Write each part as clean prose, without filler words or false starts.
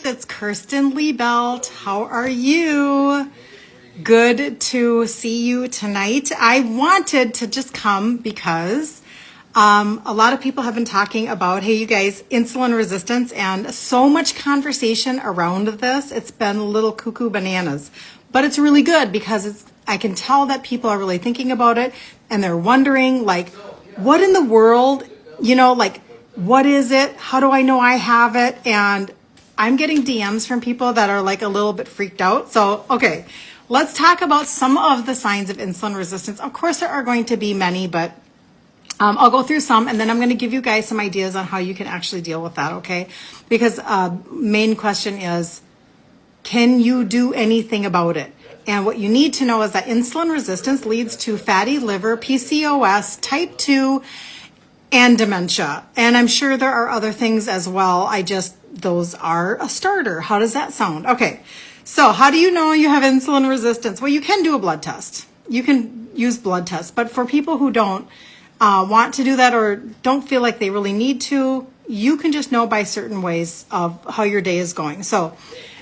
it's Kirsten Liebelt. How are you? Good to see you tonight. I wanted to just come because a lot of people have been talking about, hey, you guys, insulin resistance, and so much conversation around this. It's been a little cuckoo bananas, but it's really good because I can tell that people are really thinking about it and they're wondering, like, what in the world, like, what is it? How do I know I have it? And I'm getting DMs from people that are like a little bit freaked out. So, okay, let's talk about some of the signs of insulin resistance. Of course, there are going to be many, but I'll go through some, and then I'm going to give you guys some ideas on how you can actually deal with that, okay? Because main question is, can you do anything about it? And what you need to know is that insulin resistance leads to fatty liver, PCOS, type 2, and dementia. And I'm sure there are other things as well. Those are a starter. How does that sound? Okay, so how do you know you have insulin resistance? Well, you can do a blood test. You can use blood tests. But for people who don't want to do that or don't feel like they really need to, you can just know by certain ways of how your day is going. So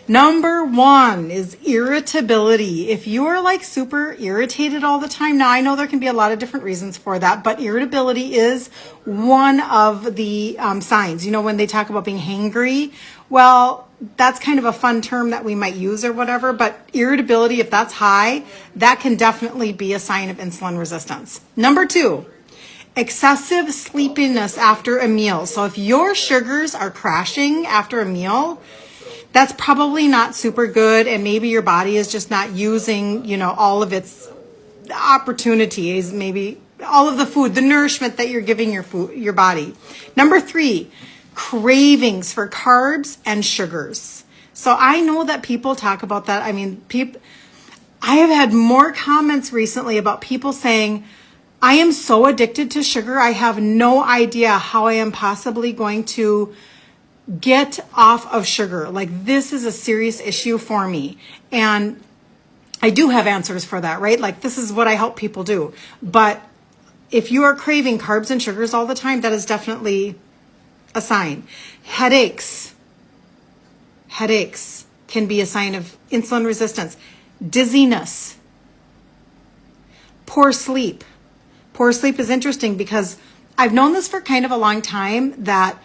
number one is irritability. If you are like super irritated all the time, now I know there can be a lot of different reasons for that, but irritability is one of the signs. When they talk about being hangry, well, that's kind of a fun term that we might use or whatever, but irritability, if that's high, that can definitely be a sign of insulin resistance. Number two, excessive sleepiness after a meal. So if your sugars are crashing after a meal, that's probably not super good, and maybe your body is just not using, all of its opportunities, maybe all of the food, the nourishment that you're giving your body. Number three, cravings for carbs and sugars. So I know that people talk about that. I mean, I have had more comments recently about people saying, I am so addicted to sugar, I have no idea how I am possibly going to get off of sugar. Like, this is a serious issue for me. And I do have answers for that, right? Like, this is what I help people do. But if you are craving carbs and sugars all the time, that is definitely a sign. Headaches can be a sign of insulin resistance. Dizziness. Poor sleep. Poor sleep is interesting because I've known this for kind of a long time, that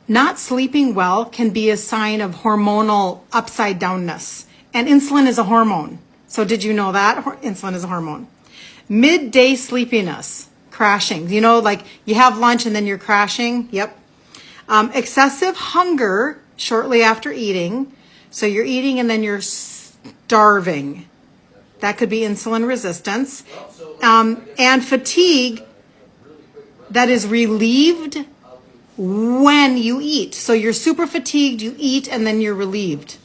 not sleeping well can be a sign of hormonal upside downness. And insulin is a hormone. So did you know that? Insulin is a hormone. Midday sleepiness, crashing. Like you have lunch and then you're crashing. Yep. Excessive hunger shortly after eating. So you're eating and then you're starving. That could be insulin resistance. And fatigue that is relieved when you eat. So you're super fatigued, you eat, and then you're relieved.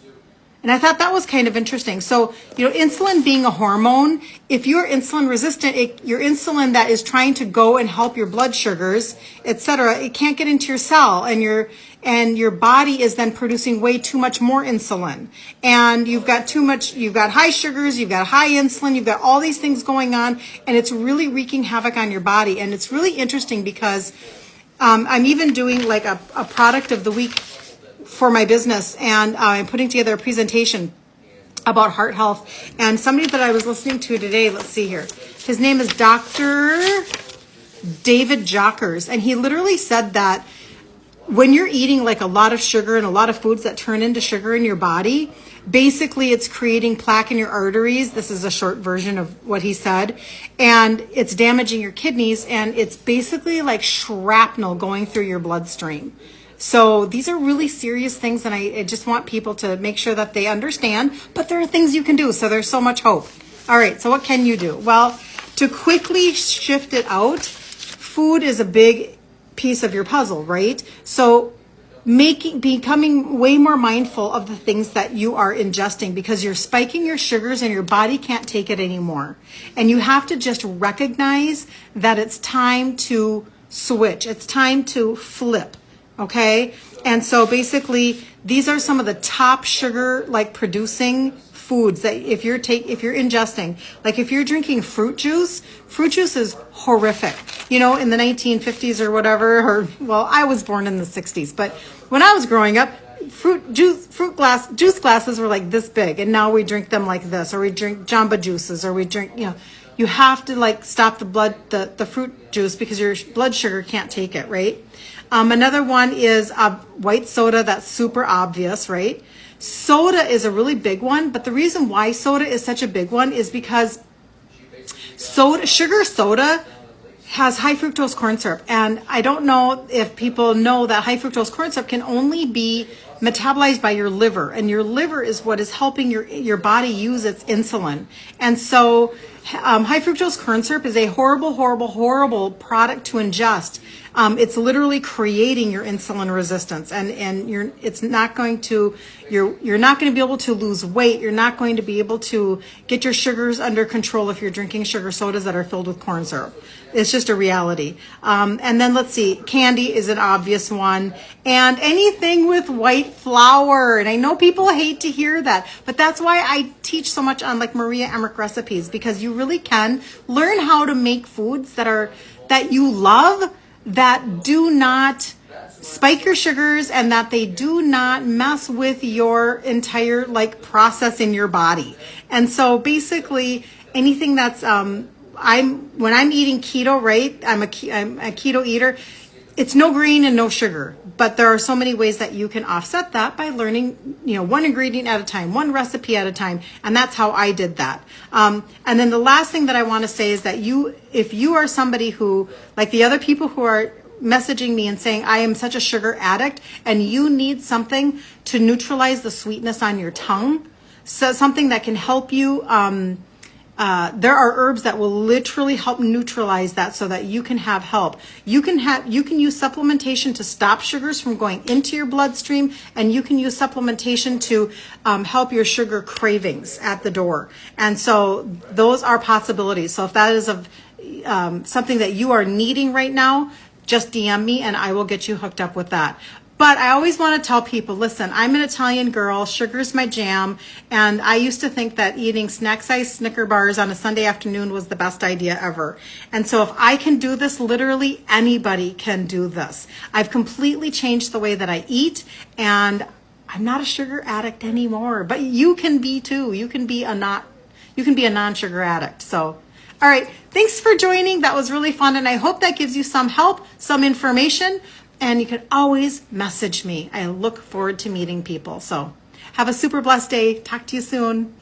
And I thought that was kind of interesting. So, insulin being a hormone, if you're insulin resistant, your insulin that is trying to go and help your blood sugars, etc., it can't get into your cell, and your body is then producing way too much more insulin. And you've got high sugars, you've got high insulin, you've got all these things going on, and it's really wreaking havoc on your body. And it's really interesting because I'm even doing like a product of the week for my business, and I'm putting together a presentation about heart health. And somebody that I was listening to today, let's see here, his name is Dr. David Jockers, and he literally said that when you're eating like a lot of sugar and a lot of foods that turn into sugar in your body, basically it's creating plaque in your arteries. This is a short version of what he said. And it's damaging your kidneys, and it's basically like shrapnel going through your bloodstream. So these are really serious things, and I just want people to make sure that they understand, but there are things you can do, so there's so much hope. All right, so what can you do? Well, to quickly shift it out, food is a big piece of your puzzle, right? So becoming way more mindful of the things that you are ingesting, because you're spiking your sugars and your body can't take it anymore. And you have to just recognize that it's time to switch. It's time to flip. Okay. And so basically these are some of the top sugar like producing foods that if you're ingesting, like if you're drinking fruit juice is horrific. In the 1950s or whatever, I was born in the 60s, but when I was growing up, juice glasses were like this big, and now we drink them like this, or we drink Jamba juices, or we drink, you have to like stop the fruit juice because your blood sugar can't take it, right? Another one is white soda. That's super obvious, right? Soda is a really big one, but the reason why soda is such a big one is because sugar soda has high fructose corn syrup. And I don't know if people know that high fructose corn syrup can only be metabolized by your liver. And your liver is what is helping your body use its insulin. And so high fructose corn syrup is a horrible, horrible, horrible product to ingest. It's literally creating your insulin resistance, and you're not going to be able to lose weight. You're not going to be able to get your sugars under control if you're drinking sugar sodas that are filled with corn syrup. It's just a reality. And then let's see, candy is an obvious one, and anything with white flour. And I know people hate to hear that, but that's why I teach so much on like Maria Emmerich recipes, because you really can learn how to make foods that you love, that do not spike your sugars, and that they do not mess with your entire like process in your body. And so basically anything that's when I'm eating keto, right? I'm a keto eater. It's no grain and no sugar, but there are so many ways that you can offset that by learning, one ingredient at a time, one recipe at a time. And that's how I did that. And then the last thing that I want to say is that if you are somebody who, like the other people who are messaging me and saying, I am such a sugar addict, and you need something to neutralize the sweetness on your tongue, so something that can help you, there are herbs that will literally help neutralize that so that you can have help. You can use supplementation to stop sugars from going into your bloodstream, and you can use supplementation to help your sugar cravings at the door. And so those are possibilities. So if that is something that you are needing right now, just DM me and I will get you hooked up with that. But I always want to tell people, listen, I'm an Italian girl, sugar's my jam, and I used to think that eating snack-sized Snicker bars on a Sunday afternoon was the best idea ever. And so if I can do this, literally anybody can do this. I've completely changed the way that I eat, and I'm not a sugar addict anymore. But you can be too. You can be a non-sugar addict. So, all right, thanks for joining. That was really fun, and I hope that gives you some help, some information. And you can always message me. I look forward to meeting people. So have a super blessed day. Talk to you soon.